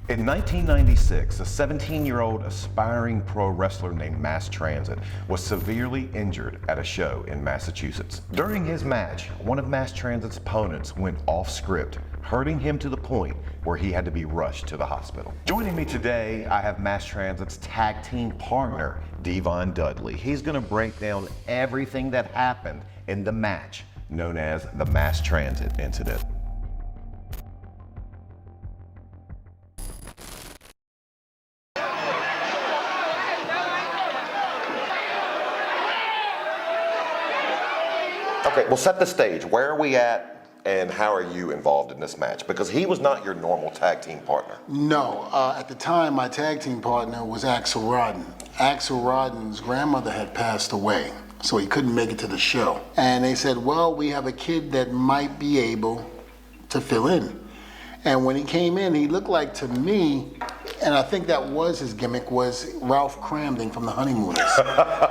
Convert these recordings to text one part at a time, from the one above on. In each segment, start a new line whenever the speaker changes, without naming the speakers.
In 1996, a 17-year-old aspiring pro wrestler named Mass Transit was severely injured at a show in Massachusetts. During his match, one of Mass Transit's opponents went off script, hurting him to the point where he had to be rushed to the hospital. Joining me today, I have Mass Transit's tag team partner, Devon Dudley. He's gonna break down everything that happened in the match known as the Mass Transit incident. Okay, well, set the stage. Where are we at and how are you involved in this match? Because he was not your normal tag team partner.
No, at the time, my tag team partner was Axel Rodden. Axel Rodden's grandmother had passed away, so he couldn't make it to the show. And they said, well, we have a kid that might be able to fill in. And when he came in, he looked like to me, and I think that was his gimmick, was Ralph Cramden from The Honeymooners.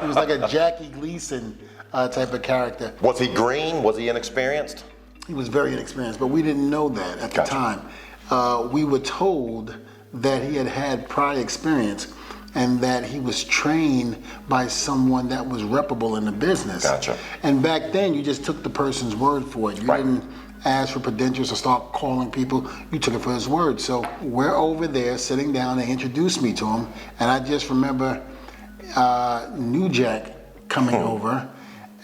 He was like a Jackie Gleason type of character.
Was he green? Was he inexperienced?
He was very inexperienced, but we didn't know that at the time. We were told that he had had prior experience and that he was trained by someone that was reputable in the business.
Gotcha.
And back then, you just took the person's word for it. You didn't ask for credentials or start calling people. You took it for his word. So we're over there sitting down. They introduced me to him, and I just remember New Jack coming over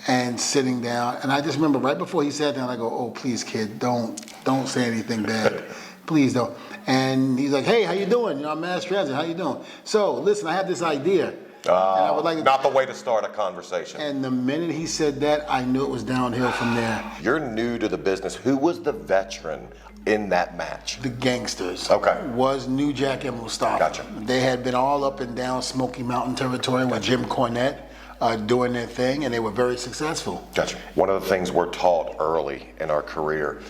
and sitting down, and I just remember right before he sat down, I go, "Oh, please, kid, don't say anything bad, please don't." And he's like, "Hey, how you doing? You know, I'm Mass Transit. How you doing? So, listen, I have this idea." And I would like to,
not the way to start a conversation.
And the minute he said that, I knew it was downhill from there.
You're new to the business. Who was the veteran in that match?
The Gangstas.
Okay.
Was New Jack and Mustafa.
Gotcha.
They had been all up and down Smoky Mountain territory with Jim Cornette. Doing their thing, and they were very successful.
Gotcha. One of the things we're taught early in our career,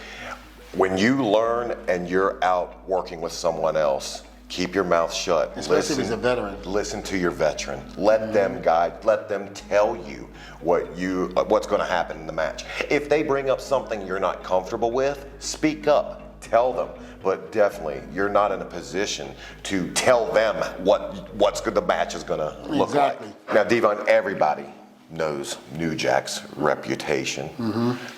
when you learn and you're out working with someone else, keep your mouth shut.
Especially if he's a veteran.
Listen to your veteran. Let them guide. Let them tell you what's going to happen in the match. If they bring up something you're not comfortable with, speak up. Tell them. But definitely, you're not in a position to tell them what's the match is going to look like. Now, Devon, everybody knows New Jack's reputation.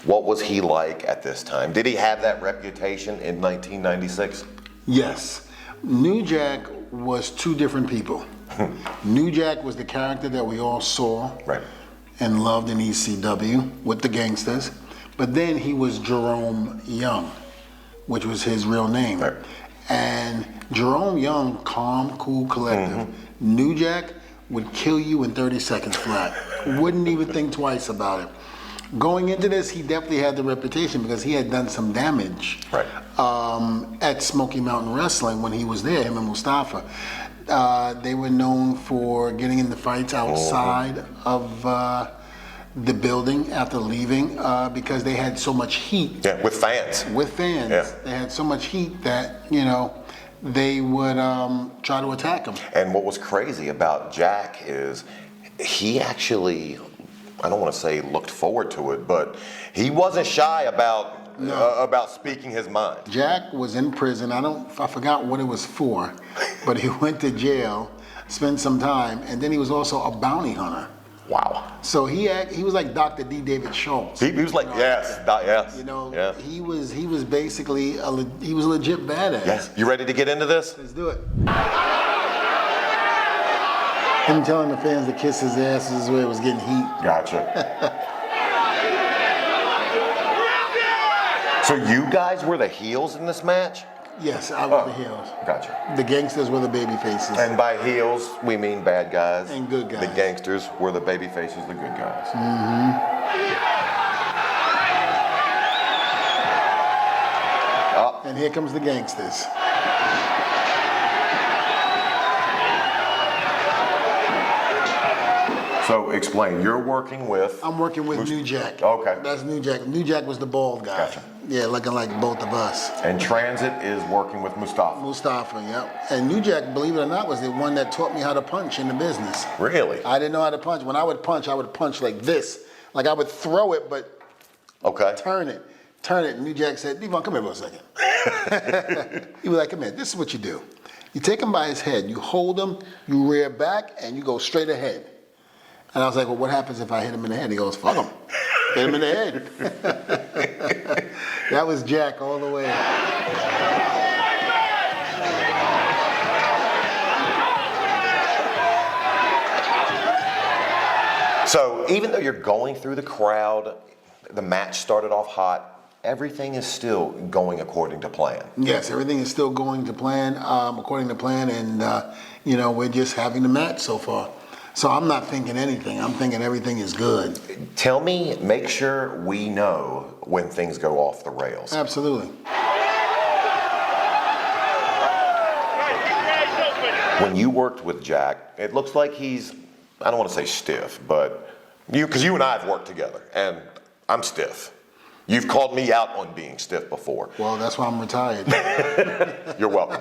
What was he like at this time? Did he have that reputation in 1996?
Yes. New Jack was two different people. New Jack was the character that we all saw and loved in ECW with the Gangstas. But then he was Jerome Young, which was his real name. And Jerome Young, calm, cool, collective. New Jack would kill you in 30 seconds flat. Wouldn't even think twice about it. Going into this, he definitely had the reputation because he had done some damage at Smoky Mountain Wrestling when he was there, him and Mustafa. They were known for getting into fights outside of the building after leaving because they had so much heat.
Yeah, with fans.
With fans. Yeah. They had so much heat that, they would try to attack him.
And what was crazy about Jack is he actually, I don't want to say looked forward to it, but he wasn't shy about speaking his mind.
Jack was in prison. I forgot what it was for, but he went to jail, spent some time, and then he was also a bounty hunter.
Wow.
So he was like Dr. D. David Schultz.
He was like, yes.
He was basically he was a legit badass.
Yes. You ready to get into this?
Let's do it. Him telling the fans to kiss his ass is where it was getting heat.
Gotcha. So you guys were the heels in this match?
Yes, I was the heels.
Gotcha.
The Gangstas were the baby faces.
And by heels, we mean bad guys.
And good guys.
The Gangsters were the baby faces, the good guys.
And here comes the Gangstas.
So explain, you're working with?
I'm working with New Jack.
Okay.
That's New Jack. New Jack was the bald guy.
Gotcha.
Yeah, looking like both of us.
And Transit is working with Mustafa.
Mustafa, yep. And New Jack, believe it or not, was the one that taught me how to punch in the business.
Really?
I didn't know how to punch. When I would punch like this. Like I would throw it, but turn it. New Jack said, Devon, come here for a second. He was like, come here, this is what you do. You take him by his head, you hold him, you rear back, and you go straight ahead. And I was like, well, what happens if I hit him in the head? He goes, fuck him. Hit him in the head. That was Jack all the way.
So even though you're going through the crowd, the match started off hot, everything is still going according to plan.
Yes, everything is still going to plan, according to plan, and we're just having the match so far. So I'm not thinking anything. I'm thinking everything is good.
Tell me, make sure we know when things go off the rails.
Absolutely.
When you worked with Jack, it looks like he's, I don't want to say stiff, but because you and I have worked together, and I'm stiff. You've called me out on being stiff before.
Well, that's why I'm retired.
You're welcome.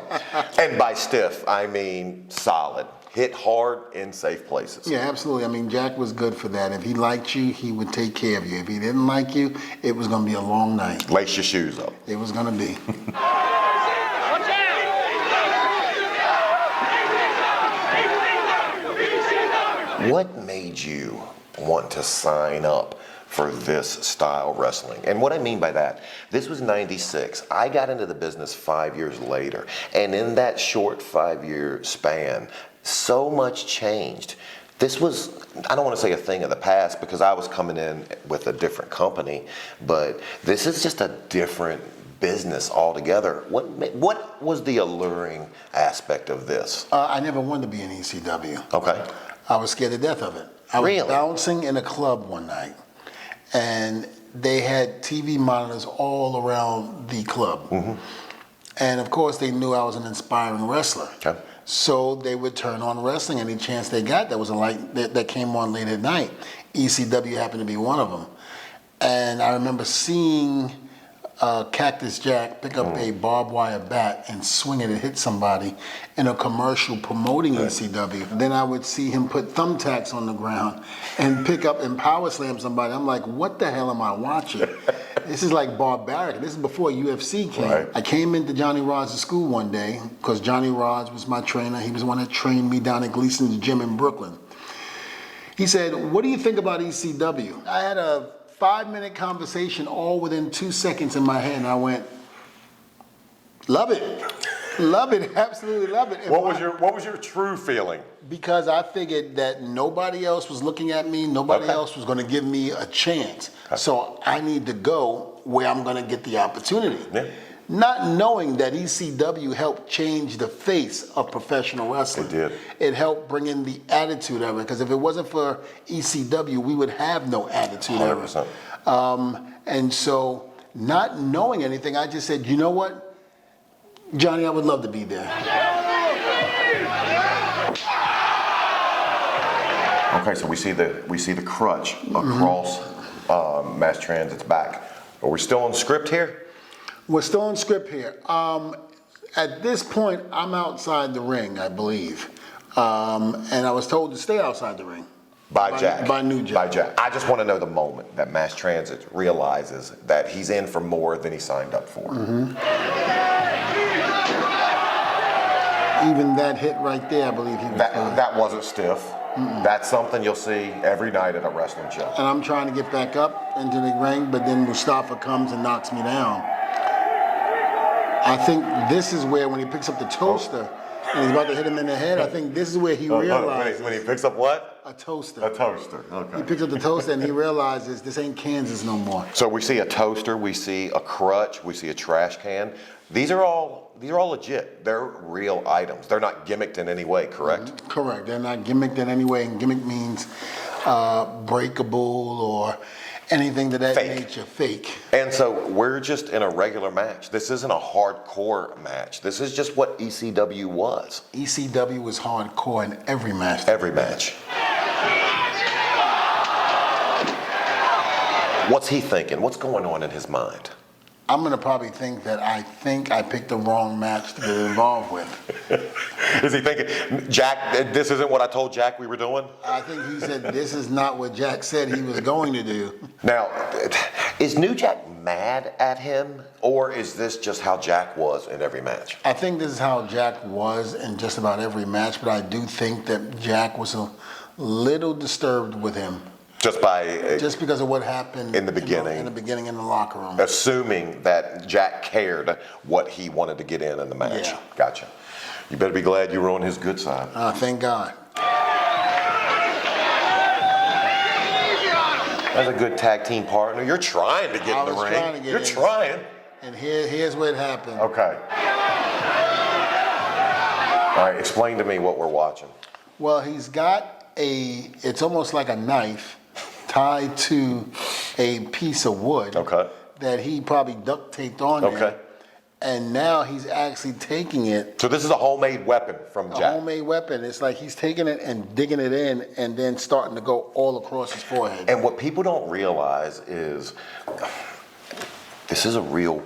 And by stiff, I mean solid. Hit hard in safe places.
Yeah, absolutely. I mean, Jack was good for that. If he liked you, he would take care of you. If he didn't like you, it was going to be a long night.
Lace your shoes up.
It was going to be.
What made you want to sign up for this style wrestling? And what I mean by that, this was 96. I got into the business 5 years later. And in that short 5-year span, so much changed. This was, I don't want to say a thing of the past because I was coming in with a different company, but this is just a different business altogether. What was the alluring aspect of this?
I never wanted to be in ECW.
Okay.
I was scared to death of it. I was
Really?
bouncing in a club one night, and they had TV monitors all around the club. Mm-hmm. And of course, they knew I was an inspiring wrestler.
Okay.
So they would turn on wrestling any chance they got. That was a light that came on late at night. ECW happened to be one of them. And I remember seeing Cactus Jack pick up a barbed wire bat and swing it and hit somebody in a commercial promoting ECW. Then I would see him put thumbtacks on the ground and pick up and power slam somebody. I'm like, what the hell am I watching? This is like barbaric. This is before UFC came.
Right.
I came into Johnny Rod's school one day because Johnny Rods was my trainer. He was the one that trained me down at Gleason's gym in Brooklyn. He said, what do you think about ECW? I had a 5-minute conversation all within 2 seconds in my head, and I went, love it. Love it, absolutely love it. And
What was your true feeling?
because I figured that nobody else was looking at me, nobody else was going to give me a chance. So I need to go where I'm going to get the opportunity.
Yeah.
Not knowing that ECW helped change the face of professional wrestling.
It did.
It helped bring in the attitude era, because if it wasn't for ECW, we would have no attitude era.
100%.
And so, not knowing anything, I just said, you know what, Johnny, I would love to be there.
Okay, so we see the crutch across Mass Transit's back. Are we still on script here?
We're still on script here. At this point, I'm outside the ring, I believe. And I was told to stay outside the ring.
By Jack.
By New Jack.
By Jack. I just want to know the moment that Mass Transit realizes that he's in for more than he signed up for.
Mm-hmm. Even that hit right there, I believe he was
That wasn't stiff. Mm-mm. That's something you'll see every night at a wrestling show.
And I'm trying to get back up into the ring, but then Mustafa comes and knocks me down. I think this is where, when he picks up the toaster and he's about to hit him in the head, I think this is where he realizes.
When he picks up what?
A toaster.
A toaster, okay.
He picks up the toaster and he realizes this ain't Kansas no more.
So we see a toaster, we see a crutch, we see a trash can. These are all legit. They're real items. They're not gimmicked in any way, correct?
Mm-hmm. Correct. They're not gimmicked in any way, and gimmick means breakable or anything to that nature, fake.
And so we're just in a regular match. This isn't a hardcore match. This is just what ECW was.
ECW was hardcore in every match.
Every match. What's he thinking? What's going on in his mind?
I'm going to probably think that I picked the wrong match to get involved with.
Is he thinking, Jack, this isn't what I told Jack we were doing?
I think he said, this is not what Jack said he was going to do.
Now, is New Jack mad at him, or is this just how Jack was in every match?
I think this is how Jack was in just about every match, but I do think that Jack was a little disturbed with him.
Just
because of what happened
in the beginning.
In the beginning in the locker room.
Assuming that Jack cared what he wanted to get in the match.
Yeah.
Gotcha. You better be glad you were on his good side.
Thank God.
That's a good tag team partner. You're trying to get in the ring. You're trying.
And here's what happened.
Okay. All right, explain to me what we're watching.
Well, he's got it's almost like a knife tied to a piece of wood that he probably duct taped on there. And now he's actually taking it.
So this is a homemade weapon from Jack.
A homemade weapon. It's like he's taking it and digging it in and then starting to go all across his forehead.
And what people don't realize is this is a real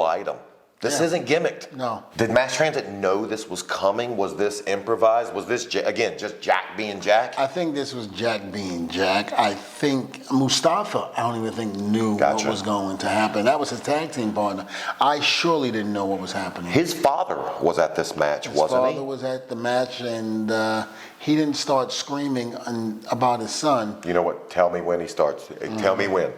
item. This isn't gimmicked.
No.
Did Mass Transit know this was coming? Was this improvised? Was this, again, just Jack being Jack?
I think this was Jack being Jack. I think Mustafa, I don't even think knew what was going to happen. That was his tag team partner. I surely didn't know what was happening.
His father was at this match, wasn't he?
His father was at the match, and he didn't start screaming about his son.
You know what? Tell me when he starts. Tell me when.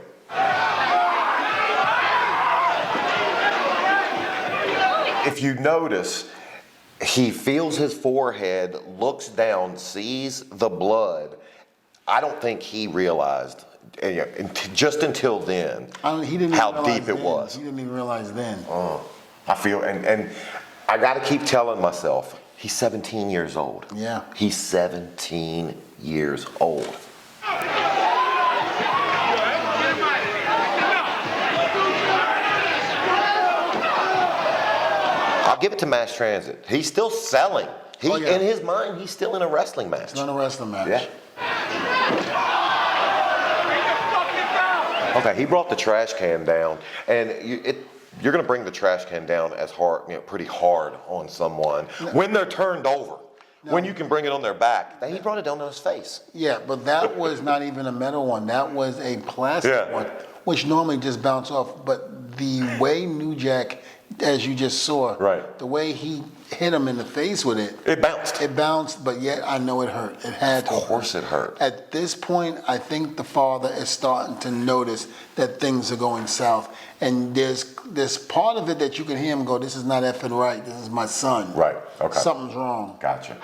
If you notice, he feels his forehead, looks down, sees the blood. I don't think he realized, just until then, how deep it was.
He didn't even realize then.
I feel, and I got to keep telling myself, he's 17 years old.
Yeah.
He's 17 years old. I'll give it to Mass Transit. He's still selling. In his mind, he's still in a wrestling match.
He's in a wrestling match.
Yeah. Okay, he brought the trash can down, and you're going to bring the trash can down as hard, pretty hard on someone when they're turned over. When you can bring it on their back. He brought it down on his face.
Yeah, but that was not even a metal one. That was a plastic one, which normally just bounce off. But the way New Jack, as you just saw, the way he hit him in the face with it.
It bounced.
It bounced, but yet I know it hurt. It had to.
Of course it hurt.
At this point, I think the father is starting to notice that things are going south. And there's part of it that you can hear him go, this is not effing right. This is my son.
Right, okay.
Something's wrong.
Gotcha.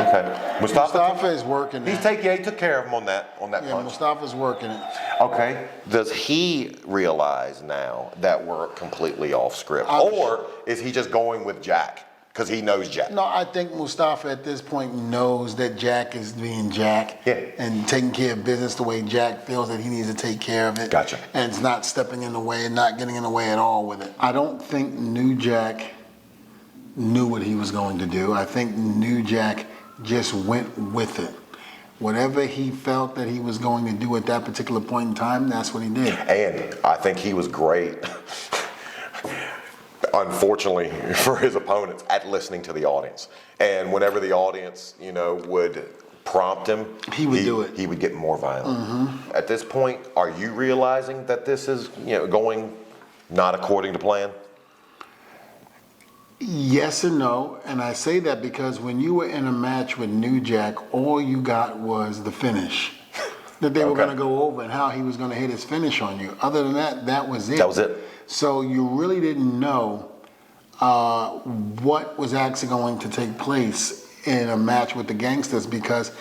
Okay.
Mustafa is working it.
He took care of him on that punch.
Mustafa's working it.
Okay. Does he realize now that we're completely off script? Or is he just going with Jack? Because he knows Jack.
No, I think Mustafa at this point knows that Jack is being Jack.
Yeah.
And taking care of business the way Jack feels that he needs to take care of it.
Gotcha.
And it's not stepping in the way and not getting in the way at all with it. I don't think New Jack knew what he was going to do. I think New Jack just went with it. Whatever he felt that he was going to do at that particular point in time, that's what he did.
And I think he was great, unfortunately for his opponents, at listening to the audience. And whenever the audience, would prompt him,
he would do it.
He would get more violent. At this point, are you realizing that this is, going not according to plan?
Yes and no, and I say that because when you were in a match with New Jack, all you got was the finish that they were going to go over and how he was going to hit his finish on you. Other than that, that was it.
That was it.
So you really didn't know what was actually going to take place in a match with the Gangstas because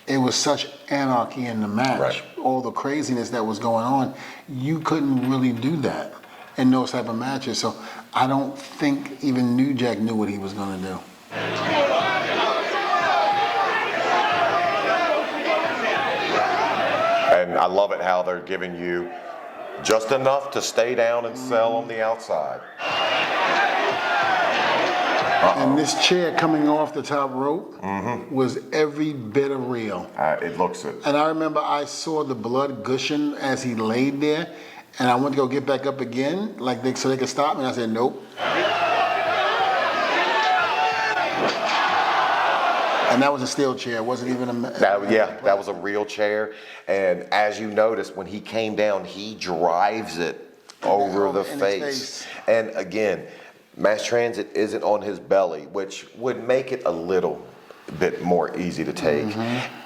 it was such anarchy in the match.
Right.
All the craziness that was going on, you couldn't really do that in those type of matches. So I don't think even New Jack knew what he was going to do.
And I love it how they're giving you just enough to stay down and sell on the outside.
And this chair coming off the top rope was every bit of real.
It looks it.
And I remember I saw the blood gushing as he laid there, and I went to go get back up again, so they could stop me. And I said, nope. And that was a steel chair. It wasn't even a.
That was a real chair. And as you notice, when he came down, he drives it over the face. And again, mass transit isn't on his belly, which would make it a little bit more easy to take.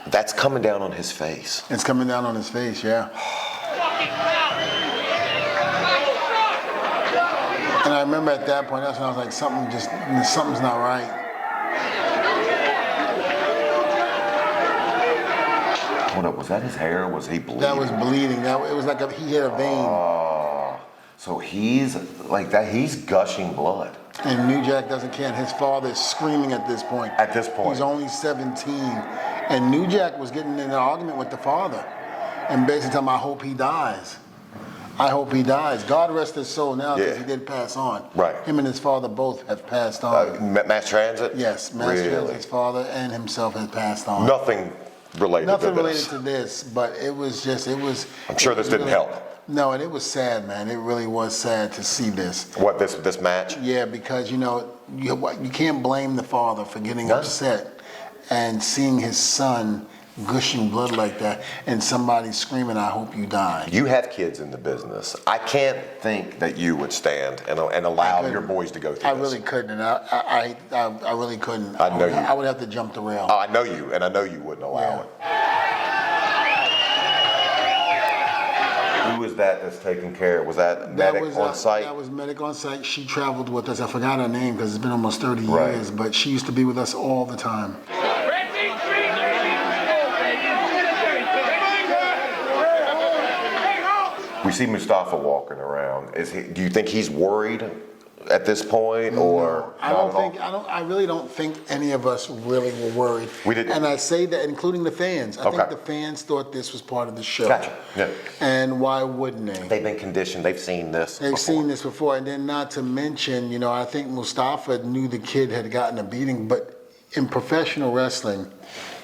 That's coming down on his face.
It's coming down on his face, yeah. And I remember at that point, that's when I was like, something's not right.
Hold up, was that his hair or was he bleeding?
That was bleeding. It was like he hit a vein.
So he's like that, he's gushing blood.
And New Jack doesn't care. His father is screaming at this point.
At this point.
He's only 17. And New Jack was getting in an argument with the father. And basically telling him, I hope he dies. I hope he dies. God rest his soul now because he did pass on.
Right.
Him and his father both have passed on.
Mass transit?
Yes, Mass Transit's father and himself has passed on.
Nothing related
to this, but it was.
I'm sure this didn't help.
No, and it was sad, man. It really was sad to see this.
What, this match?
Yeah, because you can't blame the father for getting upset and seeing his son gushing blood like that and somebody screaming, I hope you die.
You have kids in the business. I can't think that you would stand and allow your boys to go through this.
I really couldn't. I really couldn't.
I know you.
I would have to jump the rail.
Oh, I know you, and I know you wouldn't allow it. Who was that's taking care? Was that medic on site?
That was medic on site. She traveled with us. I forgot her name because it's been almost 30 years, but she used to be with us all the time.
We see Mustafa walking around. Do you think he's worried at this point, or
I really don't think any of us really were worried.
We didn't.
And I say that, including the fans. I think the fans thought this was part of the show.
Gotcha. Yeah.
And why wouldn't they?
They've been conditioned. They've seen this.
They've seen this before, and then not to mention, I think Mustafa knew the kid had gotten a beating. But in professional wrestling,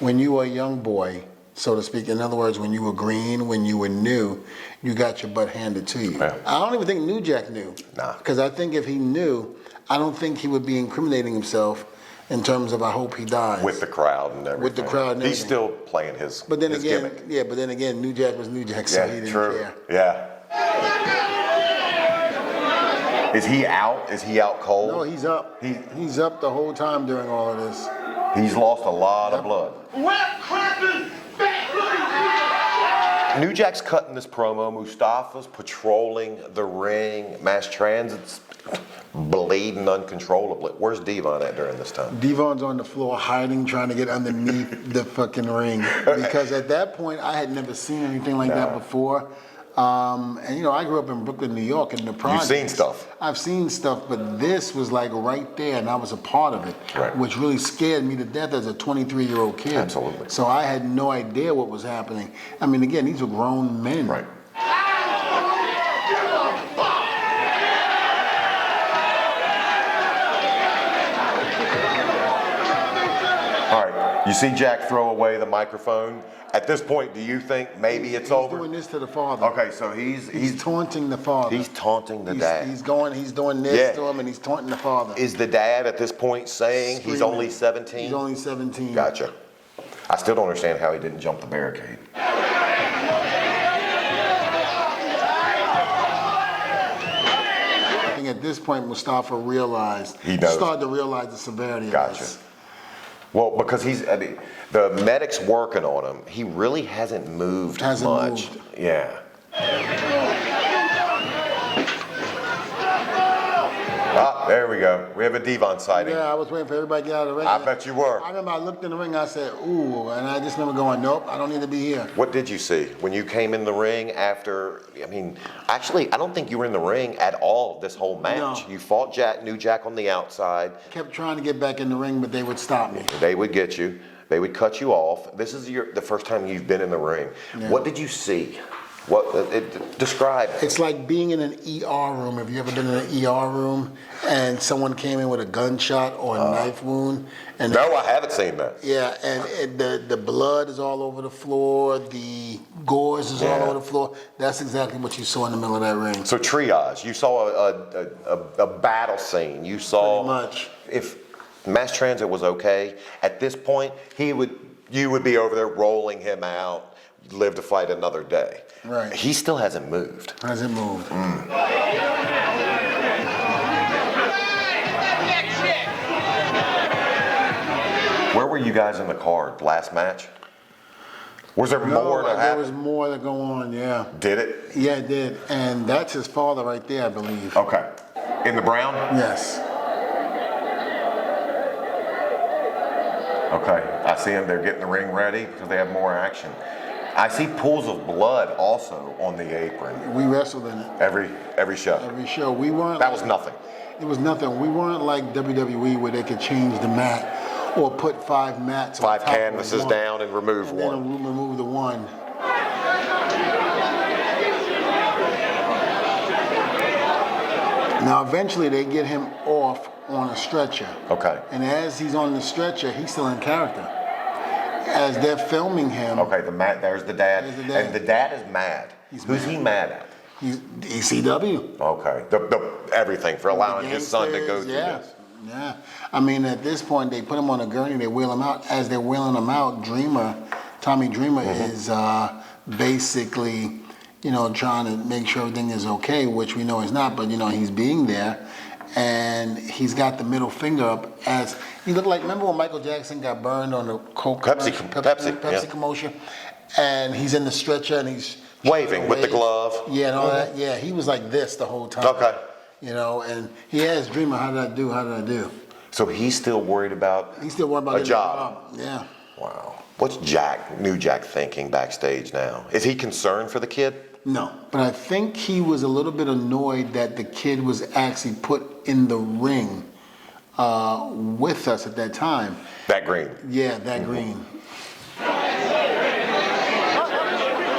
when you were a young boy, so to speak, in other words, when you were green, when you were new, you got your butt handed to you.
Yeah.
I don't even think New Jack knew.
Nah.
Because I think if he knew, I don't think he would be incriminating himself in terms of I hope he dies.
With the crowd and everything.
With the crowd and everything.
He's still playing his
gimmick. Yeah, but then again, New Jack was New Jack, so he didn't care.
Yeah. Is he out? Is he out cold?
No, he's up. He's up the whole time during all of this.
He's lost a lot of blood. New Jack's cutting this promo. Mustafa's patrolling the ring. Mass Transit's bleeding uncontrollably. Where's Devon at during this time?
Devon's on the floor hiding, trying to get underneath the fucking ring. Because at that point, I had never seen anything like that before. And I grew up in Brooklyn, New York, in the projects.
You've seen stuff.
I've seen stuff, but this was like right there, and I was a part of it, which really scared me to death as a 23-year-old kid.
Absolutely.
So I had no idea what was happening. I mean, again, these were grown men.
Right. All right. You see Jack throw away the microphone. At this point, do you think maybe it's over?
He's doing this to the father.
Okay, so he's
taunting the father.
He's taunting the dad.
He's doing this to him, and he's taunting the father.
Is the dad at this point saying screaming. He's only 17?
He's only 17.
Gotcha. I still don't understand how he didn't jump the barricade.
I think at this point, Mustafa realized.
He knows.
Started to realize the severity of this.
Well, because the medic's working on him. He really hasn't moved much. Yeah. Ah, there we go. We have a Devon sighting.
Yeah, I was waiting for everybody to get out of the ring.
I bet you were.
I remember I looked in the ring, I said, ooh, and I just remember going, nope, I don't need to be here.
What did you see when you came in the ring after, actually, I don't think you were in the ring at all this whole match. No. You fought New Jack on the outside.
Kept trying to get back in the ring, but they would stop me.
They would get you. They would cut you off. This is the first time you've been in the ring. Yeah. What did you see Describe.
It's like being in an ER room. Have you ever been in an ER room and someone came in with a gunshot or a knife wound? And
No, I haven't seen that.
yeah, and the blood is all over the floor, the gauze is all over the floor. That's exactly what you saw in the middle of that ring.
So triage. You saw a battle scene. You saw.
Pretty much.
If mass transit was okay at this point, you would be over there rolling him out, live to fight another day.
Right.
He still hasn't moved.
Hasn't moved.
Where were you guys in the card last match? Was there more to happen?
There was more to go on, yeah.
Did it?
Yeah, it did. And that's his father right there, I believe.
Okay. In the brown?
Yes.
Okay. I see them. They're getting the ring ready because they have more action. I see pools of blood also on the apron.
We wrestled in it.
Every show.
Every show. We weren't.
That was nothing.
It was nothing. We weren't like WWE where they could change the mat or put 5 mats.
Five
on top
canvases
of one,
down and remove
and
one.
then remove the one. Now eventually they get him off on a stretcher.
Okay.
And as he's on the stretcher, he's still in character. As they're filming him.
Okay, there's the dad.
There's the dad.
And the dad is mad. Who's he mad at?
He's ECW.
Okay. The everything for allowing his son to go through this.
Yeah. I mean, at this point, they put him on a gurney, they wheel him out. As they're wheeling him out, Tommy Dreamer is basically, trying to make sure everything is okay, which we know is not, but, he's being there. And he's got the middle finger up as he looked like. Remember when Michael Jackson got burned on the Coke
Pepsi
commotion, and he's in the stretcher and he's
waving with the glove.
Yeah, and all that. Yeah, he was like this the whole time.
Okay.
And he asked Dreamer, "How did I do? How did I do?"
So he's still worried about.
He's still worried about
a job.
Yeah.
Wow. What's New Jack thinking backstage now? Is he concerned for the kid?
No, but I think he was a little bit annoyed that the kid was actually put in the ring with us at that time.
That green.
Yeah, that green.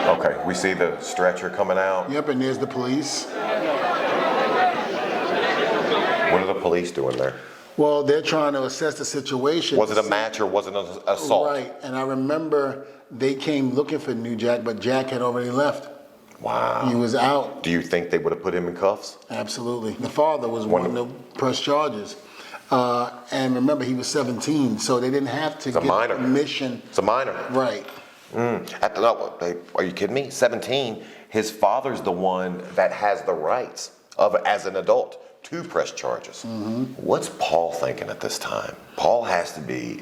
Okay, we see the stretcher coming out.
Yep, and there's the police.
What are the police doing there?
Well, they're trying to assess the situation.
Was it a match or was it an assault?
Right, and I remember they came looking for New Jack, but Jack had already left.
Wow.
He was out.
Do you think they would have put him in cuffs?
Absolutely. The father was one to press charges. And remember, he was 17, so they didn't have to get permission.
It's a minor.
Right.
Are you kidding me? 17. His father's the one that has the rights as an adult to press charges. What's Paul thinking at this time? Paul has to be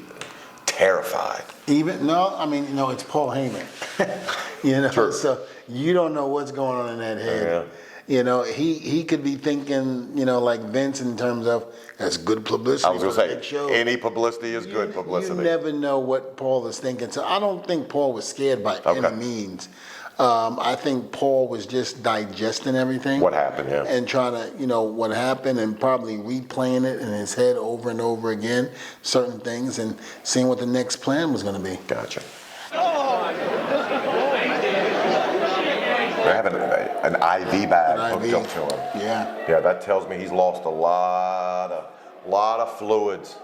terrified.
It's Paul Heyman.
True.
So you don't know what's going on in that head.
Yeah.
He could be thinking, like Vince in terms of that's good publicity.
I was going to say, any publicity is good publicity.
You never know what Paul is thinking. So I don't think Paul was scared by any means. I think Paul was just digesting everything.
What happened, yeah.
And trying to, what happened and probably replaying it in his head over and over again, certain things, and seeing what the next plan was going to be.
Gotcha. They're having an IV bag hooked up to him.
Yeah.
Yeah, that tells me he's lost a lot of fluids.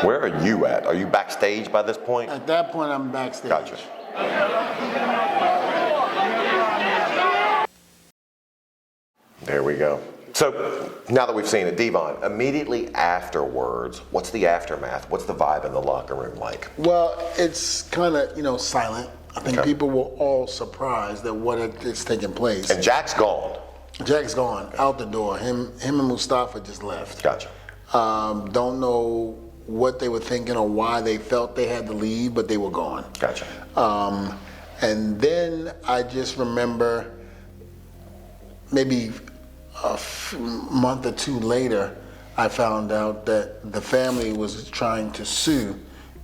Where are you at? Are you backstage by this point?
At that point, I'm backstage.
Gotcha. There we go. So now that we've seen it, Devon, immediately afterwards, what's the aftermath? What's the vibe in the locker room like?
Well, it's kind of, silent. I think people were all surprised at what is taking place.
And Jack's gone.
Jack's gone, out the door. Him and Mustafa just left.
Gotcha.
Don't know what they were thinking or why they felt they had to leave, but they were gone.
Gotcha.
And then I just remember maybe a month or two later, I found out that the family was trying to sue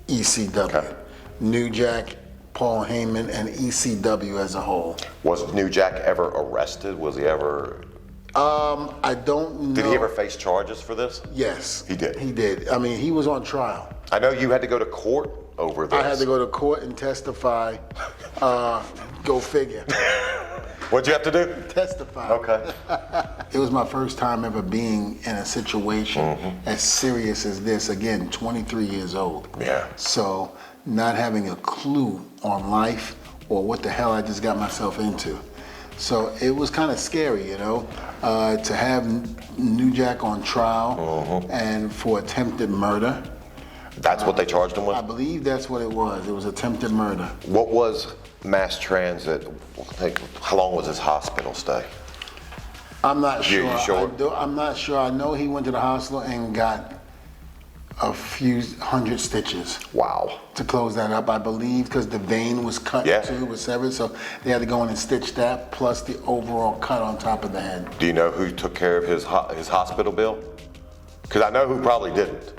ECW.
Okay.
New Jack, Paul Heyman, and ECW as a whole.
Was New Jack ever arrested? Was he ever...
I don't know.
Did he ever face charges for this?
Yes.
He did?
He did. I mean, he was on trial.
I know you had to go to court over this.
I had to go to court and testify. Go figure.
What'd you have to do?
Testify.
Okay.
It was my first time ever being in a situation as serious as this. Again, 23 years old.
Yeah.
So not having a clue on life or what the hell I just got myself into. So it was kind of scary, you know, to have New Jack on trial and for attempted murder.
That's what they charged him with?
I believe that's what it was. It was attempted murder.
What was mass transit? How long was his hospital stay?
I'm not sure.
You sure?
I'm not sure. I know he went to the hospital and got a few hundred stitches.
Wow.
To close that up, I believe, because the vein was cut too, was severed, so they had to go in and stitch that, plus the overall cut on top of the head.
Do you know who took care of his hospital bill? Because I know who probably didn't.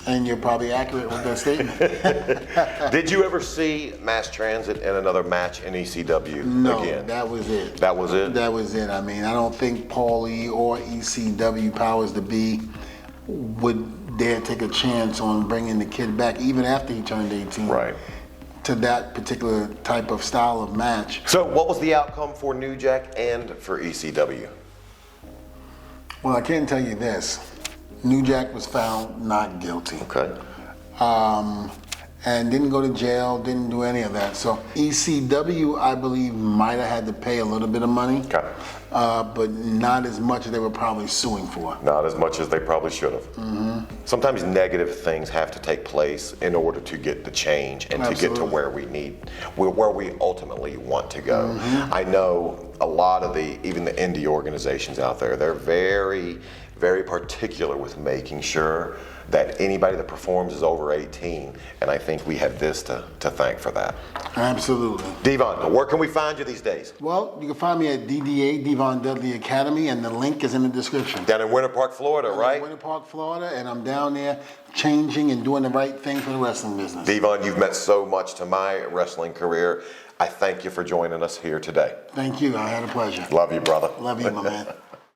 And you're probably accurate with that statement.
Did you ever see mass transit in another match in ECW
No,
again?
that was it.
That was it?
That was it. I mean, I don't think Paulie or ECW powers to be would dare take a chance on bringing the kid back, even after he turned 18.
Right.
To that particular type of style of match.
So what was the outcome for New Jack and for ECW?
Well, I can tell you this. New Jack was found not guilty.
Okay.
And didn't go to jail, didn't do any of that. So ECW, I believe, might have had to pay a little bit of money, but not as much as they were probably suing for.
Not as much as they probably should have. Sometimes negative things have to take place in order to get the change and to get to where we ultimately want to go. I know a lot of even the indie organizations out there, they're very, very particular with making sure that anybody that performs is over 18, and I think we have this to thank for that.
Absolutely.
Devon, where can we find you these days?
Well, you can find me at DDA, Devon Dudley Academy, and the link is in the description.
Down in Winter Park, Florida, right?
In Winter Park, Florida, and I'm down there changing and doing the right thing for the wrestling business.
Devon, you've meant so much to my wrestling career. I thank you for joining us here today.
Thank you. I had a pleasure.
Love you, brother.
Love you, my man.